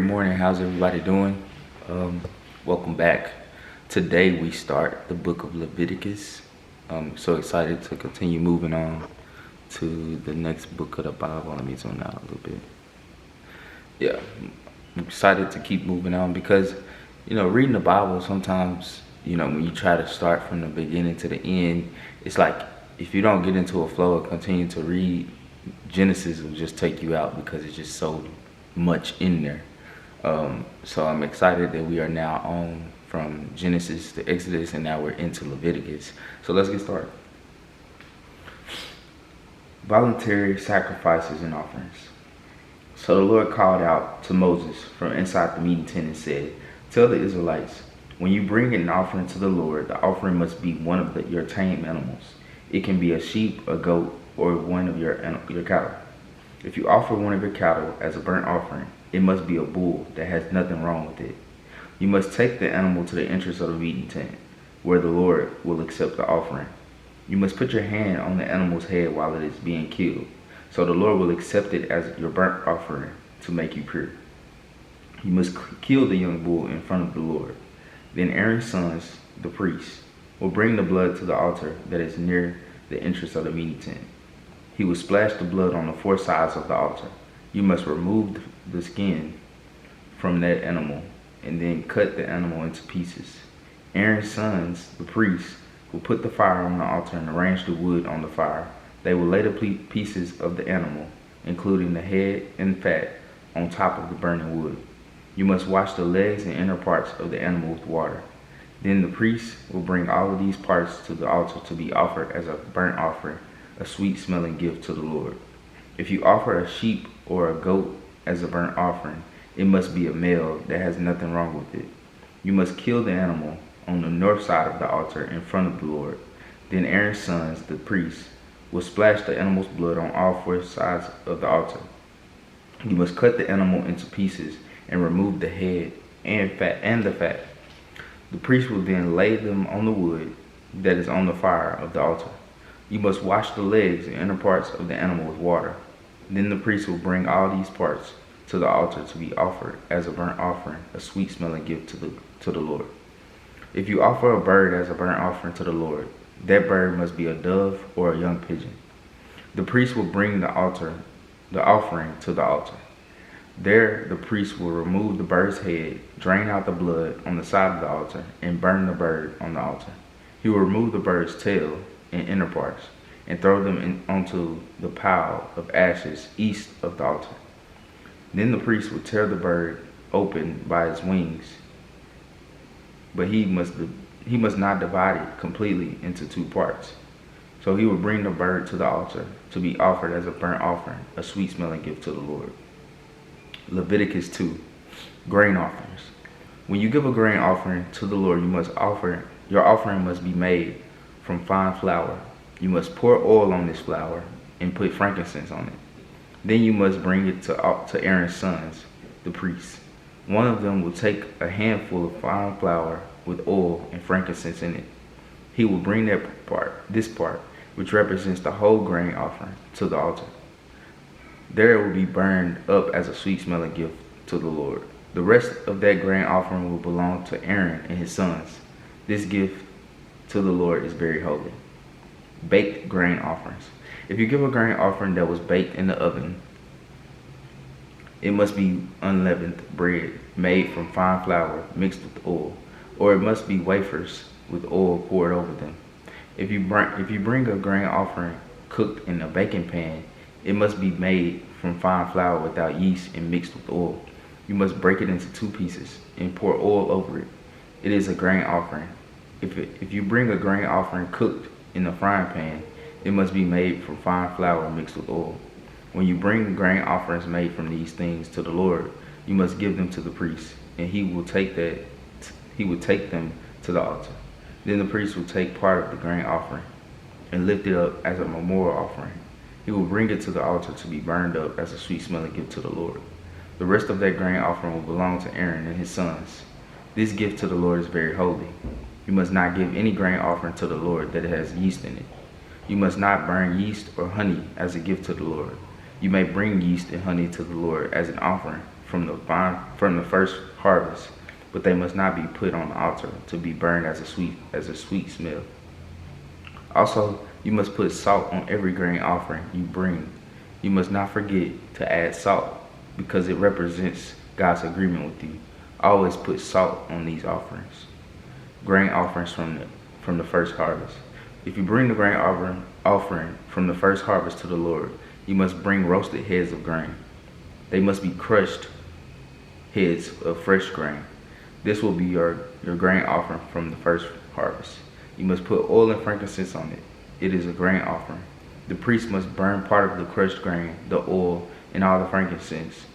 morning. How's everybody doing? Welcome back. Today we start the book of Leviticus. I'm so excited to continue moving on to the next book of the Bible. Let me zoom out a little bit. Yeah, I'm excited to keep moving on because, reading the Bible sometimes, when you try to start from the beginning to the end, it's like if you don't get into a flow and continue to read, Genesis will just take you out because it's just so much in there. So I'm excited that we are now on from Genesis to Exodus, and now we're into Leviticus. So let's get started. Voluntary sacrifices and offerings. So the Lord called out to Moses from inside the meeting tent and said, "Tell the Israelites, when you bring an offering to the Lord, the offering must be one of your tame animals. It can be a sheep, a goat, or one of your cattle. If you offer one of your cattle as a burnt offering, it must be a bull that has nothing wrong with it. You must take the animal to the entrance of the meeting tent, where the Lord will accept the offering. You must put your hand on the animal's head while it is being killed, so the Lord will accept it as your burnt offering to make you pure. You must kill the young bull in front of the Lord. Then Aaron's sons, the priests, will bring the blood to the altar that is near the entrance of the meeting tent. He will splash the blood on the four sides of the altar. You must remove the skin from that animal and then cut the animal into pieces. Aaron's sons, the priests, will put the fire on the altar and arrange the wood on the fire. They will lay the pieces of the animal, including the head and fat, on top of the burning wood. You must wash the legs and inner parts of the animal with water. Then the priests will bring all of these parts to the altar to be offered as a burnt offering, a sweet-smelling gift to the Lord. If you offer a sheep or a goat as a burnt offering, it must be a male that has nothing wrong with it. You must kill the animal on the north side of the altar in front of the Lord. Then Aaron's sons, the priests, will splash the animal's blood on all four sides of the altar. You must cut the animal into pieces and remove the head and the fat. The priest will then lay them on the wood that is on the fire of the altar. You must wash the legs and inner parts of the animal with water. Then the priest will bring all these parts to the altar to be offered as a burnt offering, a sweet-smelling gift to the Lord. If you offer a bird as a burnt offering to the Lord, that bird must be a dove or a young pigeon. The priest will bring the offering to the altar. There, the priest will remove the bird's head, drain out the blood on the side of the altar, and burn the bird on the altar. He will remove the bird's tail and inner parts and throw them onto the pile of ashes east of the altar. Then the priest will tear the bird open by its wings, but he must not divide it completely into two parts. So he will bring the bird to the altar to be offered as a burnt offering, a sweet-smelling gift to the Lord. Leviticus 2, grain offerings. When you give a grain offering to the Lord, your offering must be made from fine flour. You must pour oil on this flour and put frankincense on it. Then you must bring it to Aaron's sons, the priests. One of them will take a handful of fine flour with oil and frankincense in it. He will bring this part, which represents the whole grain offering, to the altar. There it will be burned up as a sweet-smelling gift to the Lord. The rest of that grain offering will belong to Aaron and his sons. This gift to the Lord is very holy. Baked grain offerings. If you give a grain offering that was baked in the oven, it must be unleavened bread made from fine flour mixed with oil, or it must be wafers with oil poured over them. If you bring a grain offering cooked in a baking pan, it must be made from fine flour without yeast and mixed with oil. You must break it into two pieces and pour oil over it. It is a grain offering. If you bring a grain offering cooked in a frying pan, it must be made from fine flour mixed with oil. When you bring the grain offerings made from these things to the Lord, you must give them to the priest, and he will take them to the altar. Then the priest will take part of the grain offering and lift it up as a memorial offering. He will bring it to the altar to be burned up as a sweet-smelling gift to the Lord. The rest of that grain offering will belong to Aaron and his sons. This gift to the Lord is very holy. You must not give any grain offering to the Lord that has yeast in it. You must not burn yeast or honey as a gift to the Lord. You may bring yeast and honey to the Lord as an offering from the first harvest, but they must not be put on the altar to be burned as a sweet smell. Also, you must put salt on every grain offering you bring. You must not forget to add salt, because it represents God's agreement with you. Always put salt on these offerings. Grain offerings from the first harvest. If you bring the grain offering from the first harvest to the Lord, you must bring roasted heads of grain. They must be crushed heads of fresh grain. This will be your grain offering from the first harvest. You must put oil and frankincense on it. It is a grain offering. The priest must burn part of the crushed grain, the oil, and all the frankincense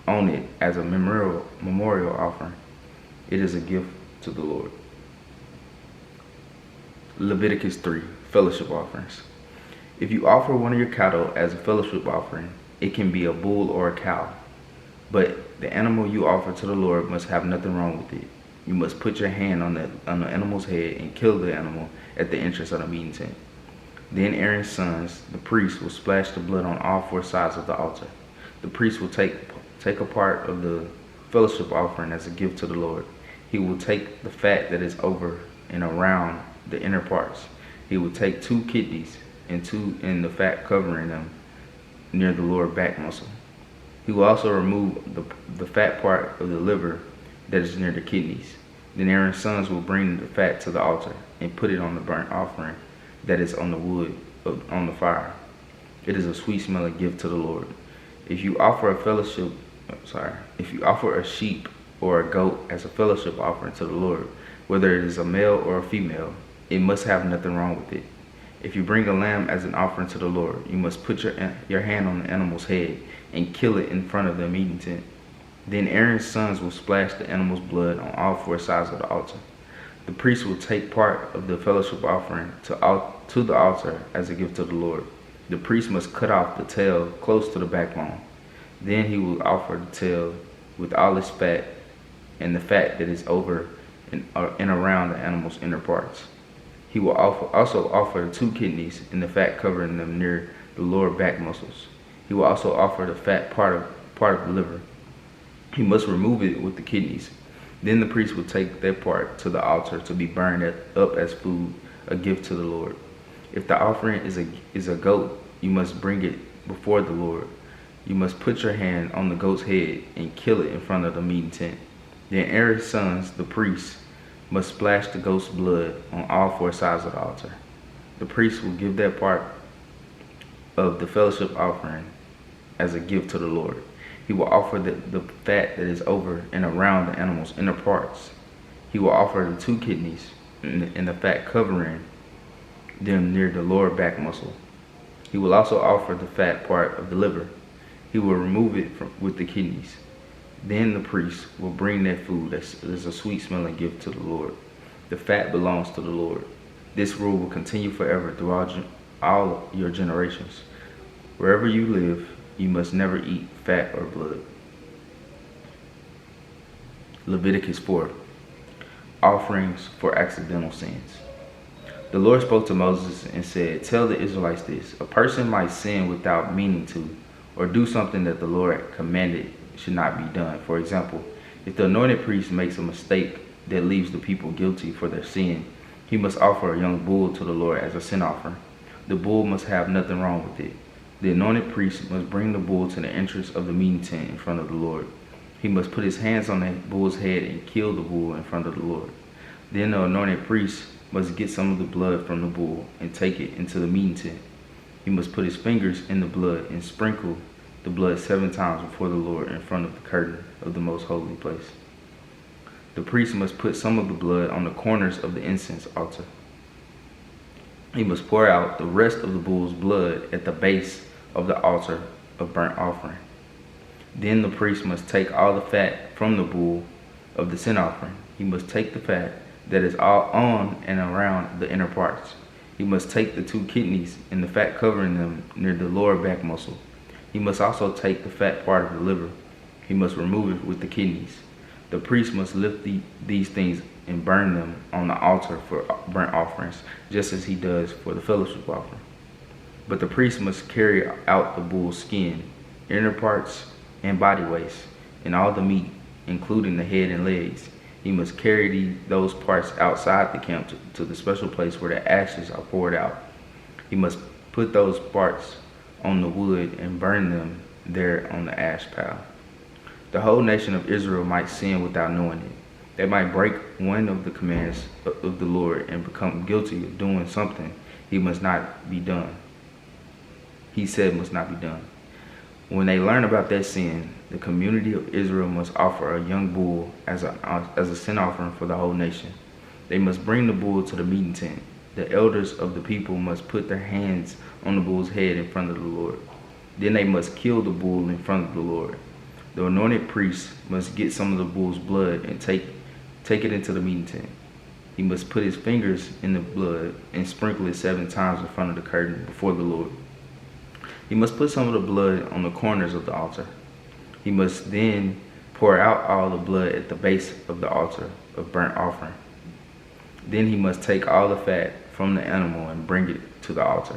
on it as a memorial offering. It is a gift to the Lord. Leviticus 3, fellowship offerings. If you offer one of your cattle as a fellowship offering, it can be a bull or a cow, but the animal you offer to the Lord must have nothing wrong with it. You must put your hand on the animal's head and kill the animal at the entrance of the meeting tent. Then Aaron's sons, the priests, will splash the blood on all four sides of the altar. The priest will take a part of the fellowship offering as a gift to the Lord. He will take the fat that is over and around the inner parts. He will take 2 kidneys and the fat covering them near the lower back muscle. He will also remove the fat part of the liver that is near the kidneys. Then Aaron's sons will bring the fat to the altar and put it on the burnt offering that is on the wood on the fire. It is a sweet smelling gift to the Lord. If you offer a sheep or a goat as a fellowship offering to the Lord, whether it is a male or a female, it must have nothing wrong with it. If you bring a lamb as an offering to the Lord, you must put your hand on the animal's head and kill it in front of the meeting tent. Then Aaron's sons will splash the animal's blood on all four sides of the altar. The priest will take part of the fellowship offering to the altar as a gift to the Lord. The priest must cut off the tail close to the backbone. Then he will offer the tail with all its fat and the fat that is over and around the animal's inner parts. He will also offer the 2 kidneys and the fat covering them near the lower back muscles. He will also offer the fat part of the liver. He must remove it with the kidneys. Then the priest will take that part to the altar to be burned up as food, a gift to the Lord. If the offering is a goat, you must bring it before the Lord. You must put your hand on the goat's head and kill it in front of the meeting tent. Then Aaron's sons, the priests, must splash the goat's blood on all four sides of the altar. The priest will give that part of the fellowship offering as a gift to the Lord. He will offer the fat that is over and around the animal's inner parts. He will offer the 2 kidneys and the fat covering them near the lower back muscle. He will also offer the fat part of the liver. He will remove it with the kidneys. Then the priest will bring that food as a sweet smelling gift to the Lord. The fat belongs to the Lord. This rule will continue forever throughout all your generations. Wherever you live, you must never eat fat or blood. Leviticus 4. Offerings for accidental sins. The Lord spoke to Moses and said, "Tell the Israelites this, a person might sin without meaning to, or do something that the Lord commanded should not be done. For example, if the anointed priest makes a mistake that leaves the people guilty for their sin, he must offer a young bull to the Lord as a sin offering. The bull must have nothing wrong with it. The anointed priest must bring the bull to the entrance of the meeting tent in front of the Lord. He must put his hands on the bull's head and kill the bull in front of the Lord. Then the anointed priest must get some of the blood from the bull and take it into the meeting tent. He must put his fingers in the blood and sprinkle the blood 7 times before the Lord in front of the curtain of the most holy place. The priest must put some of the blood on the corners of the incense altar. He must pour out the rest of the bull's blood at the base of the altar of burnt offering. Then the priest must take all the fat from the bull of the sin offering. He must take the fat that is all on and around the inner parts. He must take the 2 kidneys and the fat covering them near the lower back muscle. He must also take the fat part of the liver. He must remove it with the kidneys. The priest must lift these things and burn them on the altar for burnt offerings, just as he does for the fellowship offering. But the priest must carry out the bull's skin, inner parts, and body waste, and all the meat, including the head and legs. He must carry those parts outside the camp to the special place where the ashes are poured out. He must put those parts on the wood and burn them there on the ash pile. The whole nation of Israel might sin without knowing it. They might break one of the commands of the Lord and become guilty of doing something he must not be done. He said must not be done. When they learn about that sin, the community of Israel must offer a young bull as a sin offering for the whole nation. They must bring the bull to the meeting tent. The elders of the people must put their hands on the bull's head in front of the Lord. Then they must kill the bull in front of the Lord. The anointed priest must get some of the bull's blood and take it into the meeting tent. He must put his fingers in the blood and sprinkle it 7 times in front of the curtain before the Lord. He must put some of the blood on the corners of the altar. He must then pour out all the blood at the base of the altar of burnt offering. Then he must take all the fat from the animal and bring it to the altar.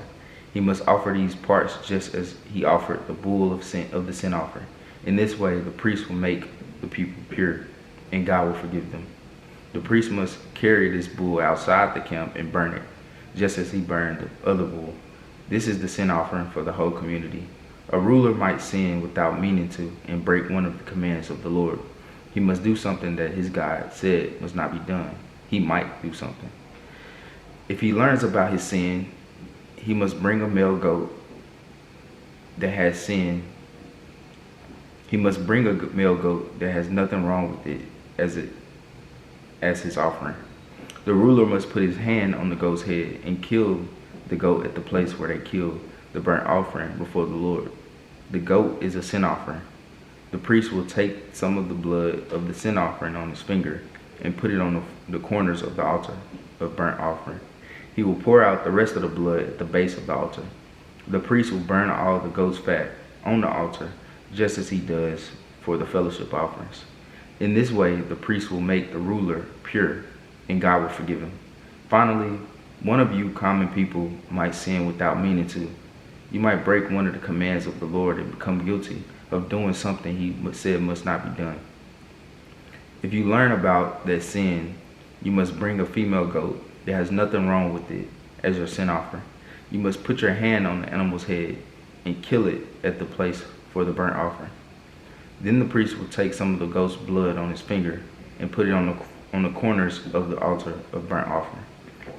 He must offer these parts just as he offered the bull of the sin offering. In this way, the priest will make the people pure, and God will forgive them. The priest must carry this bull outside the camp and burn it, just as he burned the other bull. This is the sin offering for the whole community. A ruler might sin without meaning to and break one of the commands of the Lord. He must do something that his God said must not be done. He might do something. If he learns about his sin, he must bring a male goat that has sin. He must bring a male goat that has nothing wrong with it as his offering. The ruler must put his hand on the goat's head and kill the goat at the place where they killed the burnt offering before the Lord. The goat is a sin offering. The priest will take some of the blood of the sin offering on his finger and put it on the corners of the altar of burnt offering. He will pour out the rest of the blood at the base of the altar. The priest will burn all the goat's fat on the altar, just as he does for the fellowship offerings. In this way, the priest will make the ruler pure, and God will forgive him. Finally, one of you common people might sin without meaning to. You might break one of the commands of the Lord and become guilty of doing something he said must not be done. If you learn about that sin, you must bring a female goat that has nothing wrong with it as your sin offering. You must put your hand on the animal's head and kill it at the place for the burnt offering. Then the priest will take some of the goat's blood on his finger and put it on the corners of the altar of burnt offering.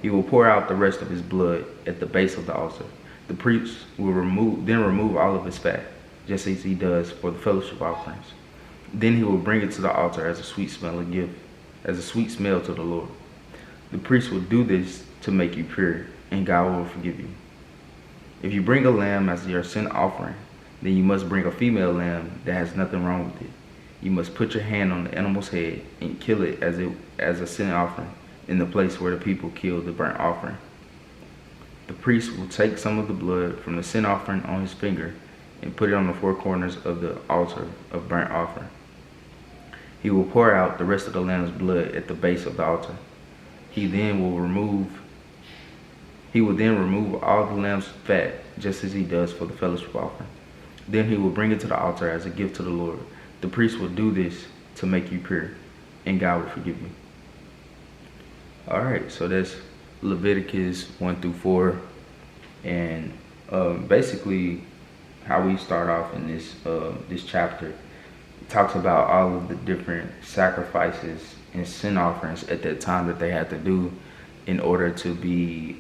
He will pour out the rest of his blood at the base of the altar. The priest will remove all of his fat, just as he does for the fellowship offerings. Then he will bring it to the altar as a sweet smelling gift, as a sweet smell to the Lord. The priest will do this to make you pure, and God will forgive you. If you bring a lamb as your sin offering, then you must bring a female lamb that has nothing wrong with it. You must put your hand on the animal's head and kill it as a sin offering in the place where the people killed the burnt offering. The priest will take some of the blood from the sin offering on his finger and put it on the 4 corners of the altar of burnt offering. He will pour out the rest of the lamb's blood at the base of the altar. He will then remove all the lamb's fat, just as he does for the fellowship offering. Then he will bring it to the altar as a gift to the Lord. The priest will do this to make you pure, and God will forgive you. Alright, so that's Leviticus 1-4. And basically how we start off in this chapter, it talks about all of the different sacrifices and sin offerings at that time that they had to do in order to be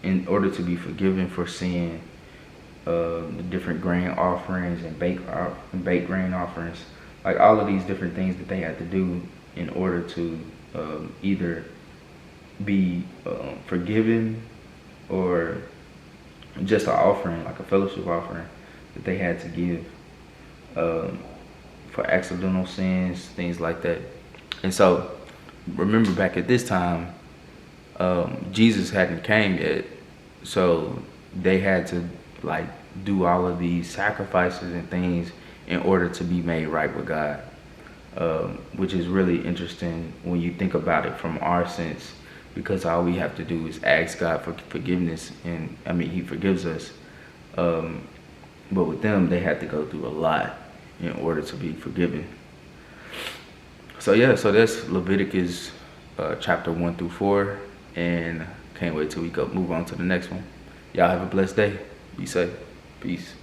forgiven for sin. The different grain offerings and baked grain offerings, like all of these different things that they had to do in order to either be forgiven, or just an offering, like a fellowship offering that they had to give for accidental sins, things like that. And so remember, back at this time, Jesus hadn't came yet, so they had to like do all of these sacrifices and things in order to be made right with God, which is really interesting when you think about it from our sense, because all we have to do is ask God for forgiveness, and I mean, he forgives us. But with them, they had to go through a lot in order to be forgiven. So yeah, so that's Leviticus chapter 1 through 4. And can't wait till we go move on to the next one. Y'all have a blessed day. Be safe. Peace.